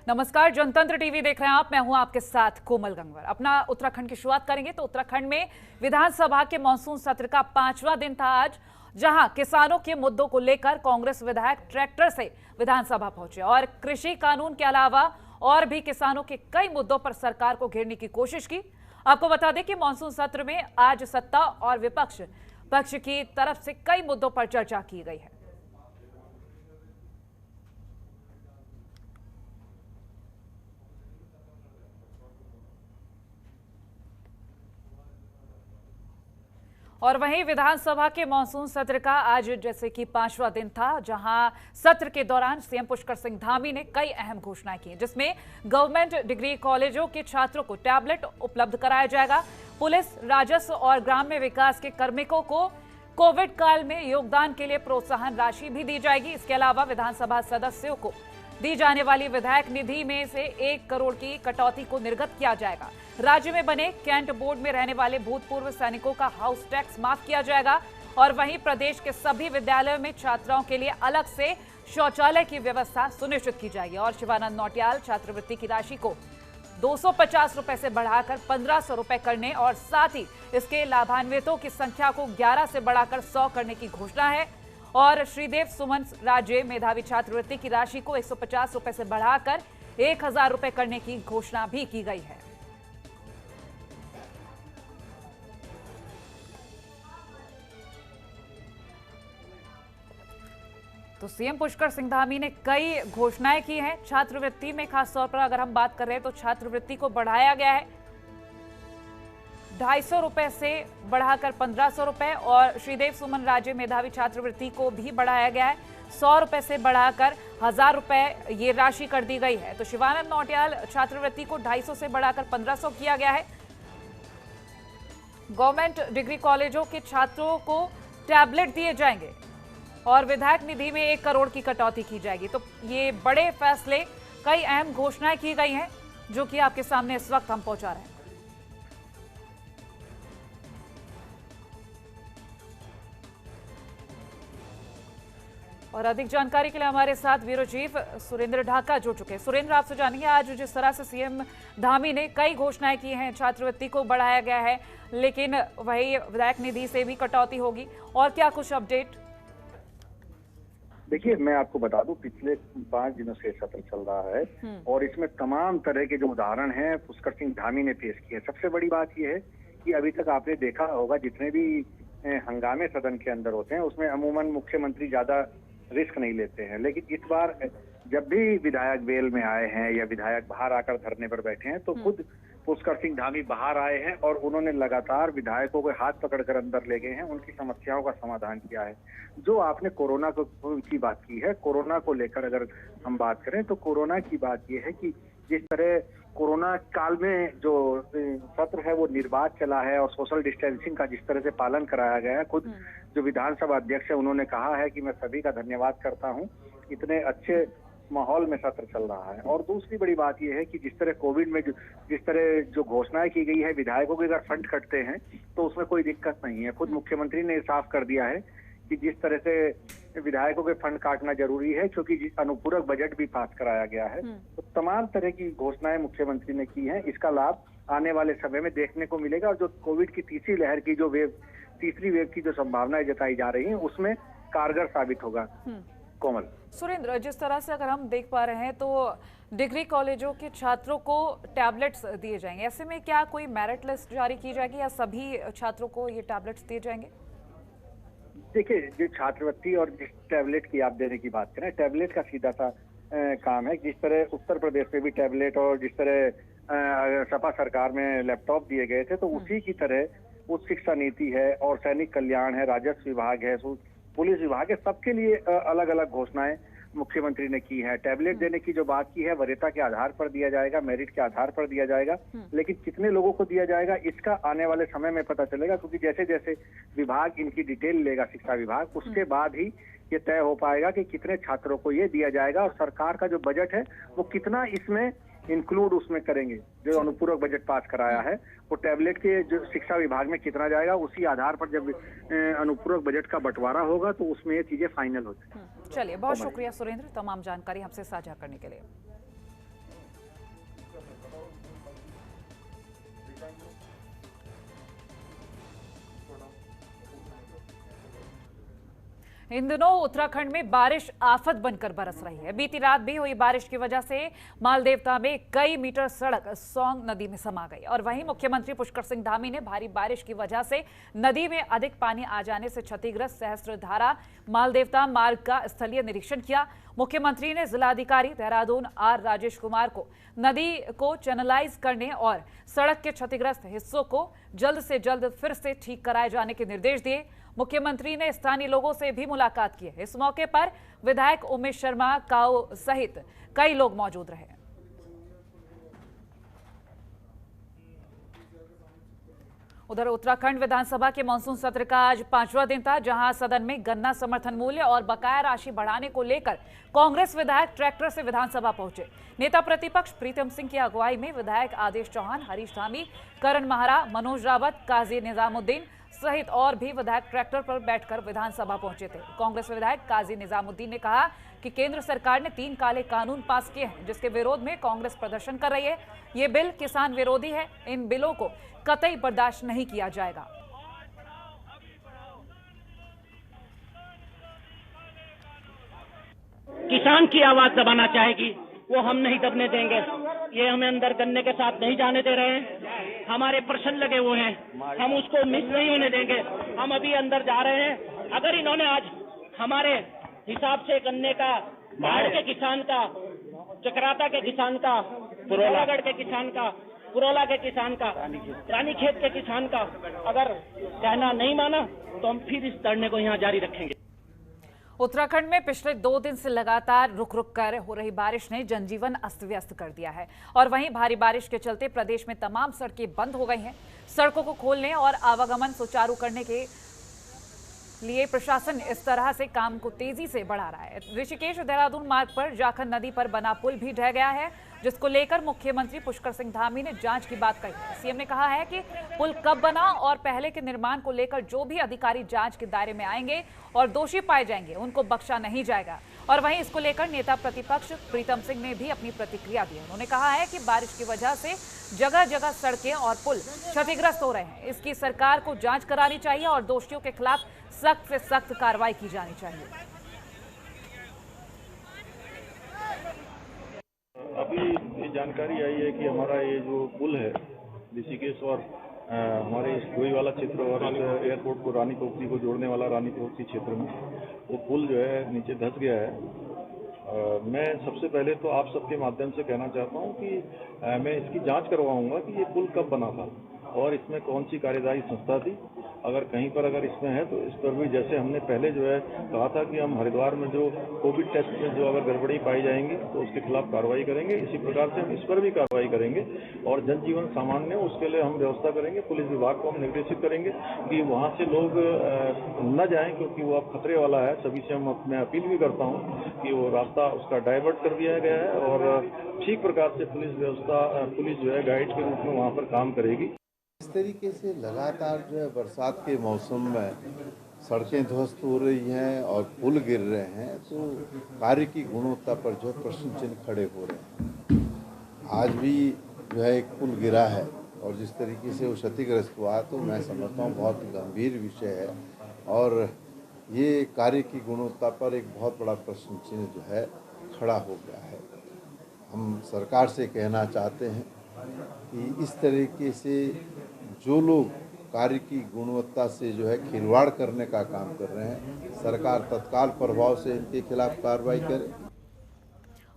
नमस्कार, जनतंत्र टीवी देख रहे हैं आप। मैं हूं आपके साथ कोमल गंगवार। अपना उत्तराखंड की शुरुआत करेंगे तो उत्तराखंड में विधानसभा के मानसून सत्र का 5वां दिन था आज, जहां किसानों के मुद्दों को लेकर कांग्रेस विधायक ट्रैक्टर से विधानसभा पहुंचे और कृषि कानून के अलावा और भी किसानों के कई मुद्दों पर सरकार को घेरने की कोशिश की। आपको बता दें कि मानसून सत्र में आज सत्ता और विपक्ष पक्ष की तरफ से कई मुद्दों पर चर्चा की गई है। और वहीं विधानसभा के मानसून सत्र का आज जैसे कि 5वां दिन था, जहां सत्र के दौरान सीएम पुष्कर सिंह धामी ने कई अहम घोषणाएं की, जिसमें गवर्नमेंट डिग्री कॉलेजों के छात्रों को टैबलेट उपलब्ध कराया जाएगा। पुलिस, राजस्व और ग्राम्य विकास के कार्मिकों को कोविड काल में योगदान के लिए प्रोत्साहन राशि भी दी जाएगी। इसके अलावा विधानसभा सदस्यों को दी जाने वाली विधायक निधि में से 1 करोड़ की कटौती को निर्गत किया जाएगा। राज्य में बने कैंट बोर्ड में रहने वाले भूतपूर्व सैनिकों का हाउस टैक्स माफ किया जाएगा। और वहीं प्रदेश के सभी विद्यालयों में छात्राओं के लिए अलग से शौचालय की व्यवस्था सुनिश्चित की जाएगी। और शिवानंद नौटियाल छात्रवृत्ति की राशि को 250 रुपए से बढ़ाकर 1500 रुपए करने और साथ ही इसके लाभान्वितों की संख्या को 11 से बढ़ाकर 100 करने की घोषणा है। और श्रीदेव सुमन राज्य मेधावी छात्रवृत्ति की राशि को 150 रुपए से बढ़ाकर 1000 रुपए करने की घोषणा भी की गई है। तो सीएम पुष्कर सिंह धामी ने कई घोषणाएं की हैं। छात्रवृत्ति में खासतौर पर अगर हम बात कर रहे हैं तो छात्रवृत्ति को बढ़ाया गया है 250 रुपए से बढ़ाकर 1500 रुपए। और श्रीदेव सुमन राज्य मेधावी छात्रवृत्ति को भी बढ़ाया गया है 100 रुपए से बढ़ाकर 1000 रुपए ये राशि कर दी गई है। तो शिवानंद नौटियाल छात्रवृत्ति को 250 से बढ़ाकर 1500 किया गया है। गवर्नमेंट डिग्री कॉलेजों के छात्रों को टैबलेट दिए जाएंगे और विधायक निधि में 1 करोड़ की कटौती की जाएगी। तो ये बड़े फैसले, कई अहम घोषणाएं की गई हैं जो कि आपके सामने इस वक्त हम पहुंचा रहे हैं। और अधिक जानकारी के लिए हमारे साथ ब्यूरो चीफ सुरेंद्र ढाका जुड़ चुके हैं। सुरेंद्र, आपसे जानेंगे आज जिस तरह से सीएम धामी ने कई घोषणाएं की हैं, छात्रवृत्ति को बढ़ाया गया है लेकिन वही विधायक निधि से भी कटौती होगी, और क्या कुछ अपडेट? देखिए, मैं आपको बता दूं, पिछले 5 दिनों से सत्र चल रहा है और इसमें तमाम तरह के जो उदाहरण हैं पुष्कर सिंह धामी ने पेश किए। सबसे बड़ी बात यह है कि अभी तक आपने देखा होगा जितने भी हंगामे सदन के अंदर होते हैं उसमें अमूमन मुख्यमंत्री ज्यादा रिस्क नहीं लेते हैं, लेकिन इस बार जब भी विधायक बेल में आए हैं या विधायक बाहर आकर धरने पर बैठे हैं तो खुद पुष्कर सिंह धामी बाहर आए हैं और उन्होंने लगातार विधायकों के हाथ पकड़कर अंदर ले गए हैं, उनकी समस्याओं का समाधान किया है। जो आपने कोरोना की बात की है, कोरोना को लेकर अगर हम बात करें तो कोरोना की बात यह है कि जिस तरह कोरोना काल में जो सत्र है वो निर्बाध चला है और सोशल डिस्टेंसिंग का जिस तरह से पालन कराया गया है, खुद जो विधानसभा अध्यक्ष है उन्होंने कहा है कि मैं सभी का धन्यवाद करता हूं, इतने अच्छे माहौल में सत्र चल रहा है। और दूसरी बड़ी बात यह है कि जिस तरह कोविड में जिस तरह जो घोषणाएं की गई है, विधायकों के अगर फंड कटते हैं तो उसमें कोई दिक्कत नहीं है। खुद मुख्यमंत्री ने साफ कर दिया है कि जिस तरह से विधायकों के फंड काटना जरूरी है क्योंकि अनुपूरक बजट भी पास कराया गया है। तो तमाम तरह की घोषणाएं मुख्यमंत्री ने की हैं, इसका लाभ आने वाले समय में देखने को मिलेगा। और जो कोविड की तीसरी लहर की तीसरी वेव की जो संभावनाएं जताई जा रही है उसमें कारगर साबित होगा। कोमल। सुरेंद्र, जिस तरह से अगर हम देख पा रहे हैं तो डिग्री कॉलेजों के छात्रों को टैबलेट्स दिए जाएंगे, ऐसे में क्या कोई मेरिट लिस्ट जारी की जाएगी या सभी छात्रों को ये टैबलेट्स दिए जाएंगे? देखिए, जो छात्रवृत्ति और जिस टैबलेट की आप देने की बात करें, टैबलेट का सीधा सा काम है। जिस तरह उत्तर प्रदेश में भी टैबलेट और जिस तरह सपा सरकार में लैपटॉप दिए गए थे, तो उसी की तरह उच्च शिक्षा नीति है और सैनिक कल्याण है, राजस्व विभाग है, पुलिस विभाग है, सबके लिए अलग अलग घोषणाएं मुख्यमंत्री ने की है। टैबलेट देने की जो बात की है वरीयता के आधार पर दिया जाएगा, मेरिट के आधार पर दिया जाएगा, लेकिन कितने लोगों को दिया जाएगा इसका आने वाले समय में पता चलेगा, क्योंकि जैसे जैसे विभाग इनकी डिटेल लेगा, शिक्षा विभाग, उसके बाद ही ये तय हो पाएगा कि कितने छात्रों को ये दिया जाएगा और सरकार का जो बजट है वो कितना इसमें इंक्लूड उसमें करेंगे। जो अनुपूरक बजट पास कराया है वो टैबलेट के जो शिक्षा विभाग में कितना जाएगा उसी आधार पर जब अनुपूरक बजट का बंटवारा होगा तो उसमें ये चीजें फाइनल हो जाएंगी। चलिए, बहुत शुक्रिया सुरेंद्र तमाम जानकारी हमसे साझा करने के लिए। इन दिनों उत्तराखंड में बारिश आफत बनकर बरस रही है। बीती रात भी हुई बारिश की वजह से मालदेवता में कई मीटर सड़क सोंग नदी में समा गई और वहीं मुख्यमंत्री पुष्कर सिंह धामी ने भारी बारिश की वजह से नदी में अधिक पानी आ जाने से क्षतिग्रस्त सहस्त्रधारा मालदेवता मार्ग का स्थलीय निरीक्षण किया। मुख्यमंत्री ने जिलाधिकारी देहरादून आर राजेश कुमार को नदी को चैनलाइज करने और सड़क के क्षतिग्रस्त हिस्सों को जल्द से जल्द फिर से ठीक कराए जाने के निर्देश दिए। मुख्यमंत्री ने स्थानीय लोगों से भी मुलाकात की है। इस मौके पर विधायक उमेश शर्मा काऊ सहित कई लोग मौजूद रहे। उधर उत्तराखंड विधानसभा के मानसून सत्र का आज 5वां दिन था, जहां सदन में गन्ना समर्थन मूल्य और बकाया राशि बढ़ाने को लेकर कांग्रेस विधायक ट्रैक्टर से विधानसभा पहुंचे। नेता प्रतिपक्ष प्रीतम सिंह की अगुवाई में विधायक आदेश चौहान, हरीश धामी, करण महारा, मनोज रावत, काजी निजामुद्दीन सहित और भी विधायक ट्रैक्टर पर बैठकर विधानसभा पहुंचे थे। कांग्रेस विधायक काजी निजामुद्दीन ने कहा कि केंद्र सरकार ने 3 काले कानून पास किए हैं, जिसके विरोध में कांग्रेस प्रदर्शन कर रही है। ये बिल किसान विरोधी है। इन बिलों को कतई बर्दाश्त नहीं किया जाएगा। किसान की आवाज दबाना चाहेगी, वो हम नहीं दबने देंगे। ये हमें अंदर गन्ने के साथ नहीं जाने दे रहे हैं। हमारे प्रश्न लगे हुए हैं, हम उसको मिस नहीं होने देंगे। हम अभी अंदर जा रहे हैं। अगर इन्होंने आज हमारे हिसाब से गन्ने का, बाढ़ के किसान का, चक्राता के किसान का, पिथौरागढ़ के किसान का, पुरोला के किसान का, रानीखेत के किसान का अगर कहना नहीं माना तो हम फिर इस धरने को यहाँ जारी रखेंगे। उत्तराखंड में पिछले 2 दिन से लगातार रुक रुक कर हो रही बारिश ने जनजीवन अस्त व्यस्त कर दिया है और वहीं भारी बारिश के चलते प्रदेश में तमाम सड़कें बंद हो गई हैं। सड़कों को खोलने और आवागमन सुचारू करने के लिए प्रशासन इस तरह से काम को तेजी से बढ़ा रहा है। ऋषिकेश देहरादून मार्ग पर जाखल नदी पर बना पुल भी ढह गया है, जिसको लेकर मुख्यमंत्री पुष्कर सिंह धामी ने जांच की बात कही है। सीएम ने कहा है कि पुल कब बना और पहले के निर्माण को लेकर जो भी अधिकारी जांच के दायरे में आएंगे और दोषी पाए जाएंगे उनको बख्शा नहीं जाएगा। और वहीं इसको लेकर नेता प्रतिपक्ष प्रीतम सिंह ने भी अपनी प्रतिक्रिया दी है। उन्होंने कहा है कि बारिश की वजह से जगह जगह सड़कें और पुल क्षतिग्रस्त हो रहे हैं। इसकी सरकार को जांच करानी चाहिए और दोषियों के खिलाफ सख्त से सख्त कार्रवाई की जानी चाहिए। अभी ये जानकारी आई है कि हमारा ये जो पुल है ऋषिकेश और हमारे इस डोईवाला क्षेत्र और एयरपोर्ट को रानी पोखरी को जोड़ने वाला रानी पोखरी क्षेत्र में वो पुल जो है नीचे धंस गया है। मैं सबसे पहले तो आप सबके माध्यम से कहना चाहता हूँ कि मैं इसकी जांच करवाऊंगा कि ये पुल कब बना था और इसमें कौन सी कार्यदायी संस्था थी। अगर कहीं पर अगर इसमें है तो इस पर भी जैसे हमने पहले जो है कहा था कि हम हरिद्वार में जो कोविड टेस्ट में जो अगर गड़बड़ी पाई जाएंगी तो उसके खिलाफ कार्रवाई करेंगे, इसी प्रकार से हम इस पर भी कार्रवाई करेंगे और जनजीवन सामान्य उसके लिए हम व्यवस्था करेंगे। पुलिस विभाग को हम निर्देशित करेंगे कि वहाँ से लोग न जाएं, क्योंकि वो अब खतरे वाला है। सभी से मैं अपील भी करता हूँ कि वो रास्ता उसका डाइवर्ट कर दिया गया है और ठीक प्रकार से पुलिस जो है गाइड के रूप में वहाँ पर काम करेगी। इस तरीके से लगातार जो है बरसात के मौसम में सड़कें ध्वस्त हो रही हैं और पुल गिर रहे हैं, तो कार्य की गुणवत्ता पर जो प्रश्न चिन्ह खड़े हो रहे हैं। आज भी जो है एक पुल गिरा है और जिस तरीके से वो क्षतिग्रस्त हुआ तो मैं समझता हूँ बहुत गंभीर विषय है और ये कार्य की गुणवत्ता पर एक बहुत बड़ा प्रश्न चिन्ह जो है खड़ा हो गया है। हम सरकार से कहना चाहते हैं कि इस तरीके से जो लोग कार्य की गुणवत्ता से जो है खिलवाड़ करने का काम कर रहे हैं, सरकार तत्काल प्रभाव से इनके खिलाफ कार्रवाई करे।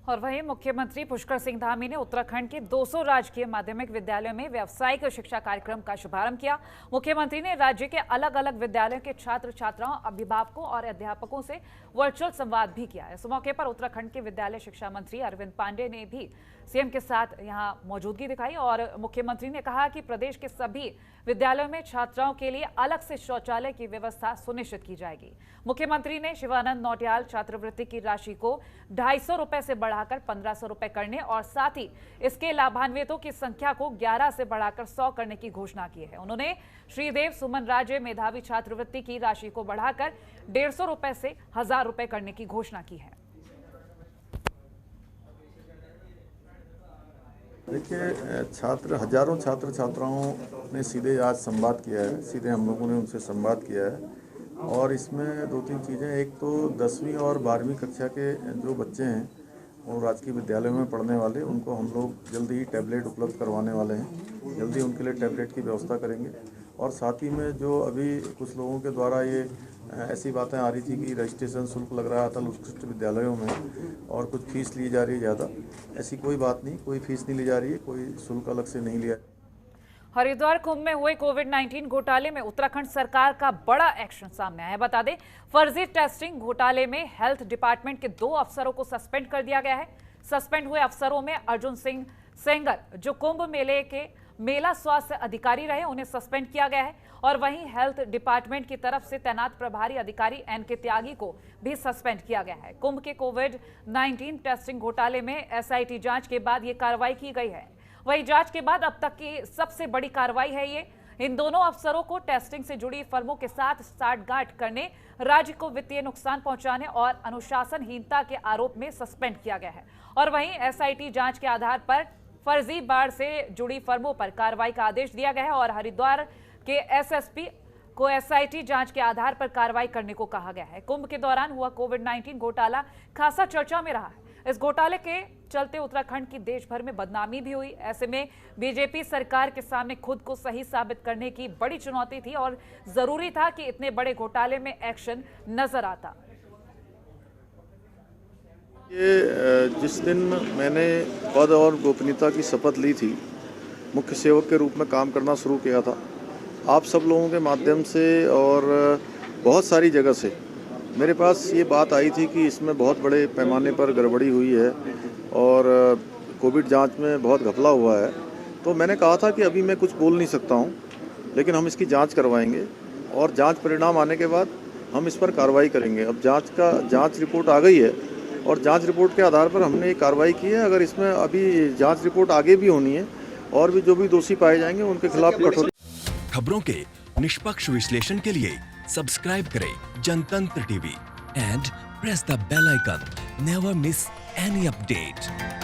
और वहीं मुख्यमंत्री पुष्कर सिंह धामी ने उत्तराखंड के 200 राजकीय माध्यमिक विद्यालयों में व्यावसायिक शिक्षा कार्यक्रम का शुभारंभ किया। मुख्यमंत्री ने राज्य के अलग अलग विद्यालयों के छात्र छात्राओं, अभिभावकों और अध्यापकों से वर्चुअल संवाद भी किया। इस मौके पर उत्तराखंड के विद्यालय शिक्षा मंत्री अरविंद पांडे ने भी सीएम के साथ यहां मौजूदगी दिखाई और मुख्यमंत्री ने कहा कि प्रदेश के सभी विद्यालयों में छात्राओं के लिए अलग से शौचालय की व्यवस्था सुनिश्चित की जाएगी। मुख्यमंत्री ने शिवानंद नौटियाल छात्रवृत्ति की राशि को 250 रुपए से बढ़ाकर 1500 रुपए करने और साथ ही इसके लाभान्वितों की संख्या को 11 से बढ़ाकर 100 करने की घोषणा की है। उन्होंने श्रीदेव सुमन राज्य मेधावी छात्रवृत्ति की राशि को बढ़ाकर 150 रुपए से 1000 रुपए करने की घोषणा की है। देखिए, हजारों छात्र छात्राओं ने सीधे आज संवाद किया है, सीधे हम लोगों ने उनसे संवाद किया है और इसमें 2-3 चीज़ें, एक तो 10वीं और 12वीं कक्षा के जो बच्चे हैं और राजकीय विद्यालयों में पढ़ने वाले, उनको हम लोग जल्दी ही टैबलेट उपलब्ध करवाने वाले हैं। जल्दी उनके लिए टैबलेट की व्यवस्था करेंगे। और साथ ही में जो अभी कुछ लोगों के द्वारा ये ऐसी बातें आ रही थी कि रजिस्ट्रेशन शुल्क लग रहा था उत्कृष्ट विद्यालयों में और कुछ फीस ली जा रही है ज़्यादा, ऐसी कोई बात नहीं, कोई फीस नहीं ली जा रही है, कोई शुल्क अलग से नहीं लिया। हरिद्वार कुंभ में हुए कोविड-19 घोटाले में उत्तराखंड सरकार का बड़ा एक्शन सामने आया है। बता दें, फर्जी टेस्टिंग घोटाले में हेल्थ डिपार्टमेंट के 2 अफसरों को सस्पेंड कर दिया गया है। सस्पेंड हुए अफसरों में अर्जुन सिंह सेंगर, जो कुंभ मेले के मेला स्वास्थ्य अधिकारी रहे, उन्हें सस्पेंड किया गया है। और वहीं हेल्थ डिपार्टमेंट की तरफ से तैनात प्रभारी अधिकारी एनके त्यागी को भी सस्पेंड किया गया है। कुंभ के कोविड-19 टेस्टिंग घोटाले में एसआईटी जांच के बाद ये कार्रवाई की गई है। वही जांच के बाद अब तक की सबसे बड़ी कार्रवाई है ये। इन दोनों अफसरों को टेस्टिंग से जुड़ी फर्मों के साथ साठगांठ करने, राज्य को वित्तीय नुकसान पहुंचाने और अनुशासनहीनता के आरोप में सस्पेंड किया गया है। और वहीं एसआईटी जांच के आधार पर फर्जी बाढ़ से जुड़ी फर्मों पर कार्रवाई का आदेश दिया गया है और हरिद्वार के एसएसपी को एसआईटी जांच के आधार पर कार्रवाई करने को कहा गया है। कुंभ के दौरान हुआ कोविड-19 घोटाला खासा चर्चा में रहा है। इस घोटाले के चलते उत्तराखंड की देश भर में बदनामी भी हुई। ऐसे में बीजेपी सरकार के सामने खुद को सही साबित करने की बड़ी चुनौती थी और जरूरी था कि इतने बड़े घोटाले में एक्शन नजर आता। ये जिस दिन मैंने पद और गोपनीयता की शपथ ली थी, मुख्य सेवक के रूप में काम करना शुरू किया था, आप सब लोगों के माध्यम से और बहुत सारी जगह से मेरे पास ये बात आई थी कि इसमें बहुत बड़े पैमाने पर गड़बड़ी हुई है और कोविड जांच में बहुत घपला हुआ है। तो मैंने कहा था कि अभी मैं कुछ बोल नहीं सकता हूं, लेकिन हम इसकी जांच करवाएंगे और जांच परिणाम आने के बाद हम इस पर कार्रवाई करेंगे। अब जांच रिपोर्ट आ गई है और जांच रिपोर्ट के आधार पर हमने ये कार्रवाई की है। अगर इसमें अभी जांच रिपोर्ट आगे भी होनी है और भी जो भी दोषी पाए जाएंगे उनके खिलाफ कठोर। खबरों के निष्पक्ष विश्लेषण के लिए सब्सक्राइब करें Jantantra TV and press the bell icon. Never miss any update.